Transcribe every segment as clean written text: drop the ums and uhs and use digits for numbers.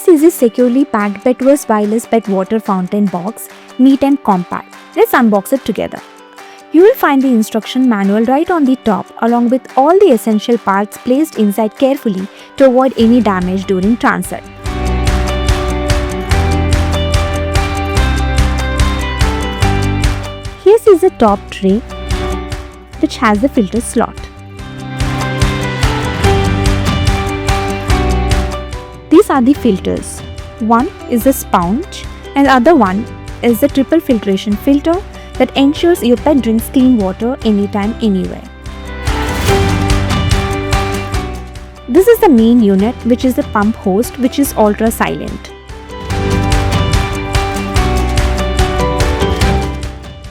This is a securely packed Petverse wireless pet water fountain box, neat and compact. Let's unbox it together. You will find the instruction manual right on the top along with all the essential parts placed inside carefully to avoid any damage during transit. Here is the top tray which has the filter slot. These are the filters. One is the sponge and the other one is the triple filtration filter that ensures your pet drinks clean water anytime, anywhere. This is the main unit, which is the pump host, which is ultra silent.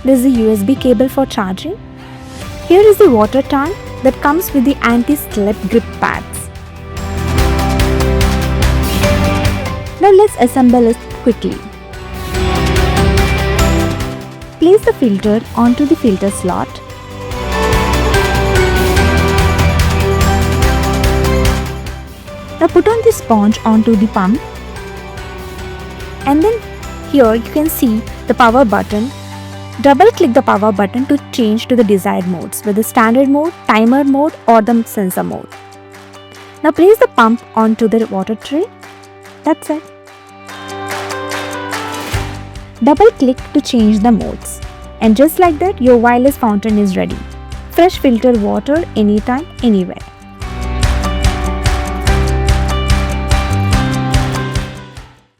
There is a USB cable for charging. Here is the water tank that comes with the anti-slip grip pads. Now let's assemble it quickly. Place the filter onto the filter slot. Now put on the sponge onto the pump. And then here you can see the power button. Double click the power button to change to the desired modes, whether standard mode, timer mode or the sensor mode. Now place the pump onto the water tray. That's it. Double click to change the modes. And just like that, your wireless fountain is ready. Fresh filtered water anytime, anywhere.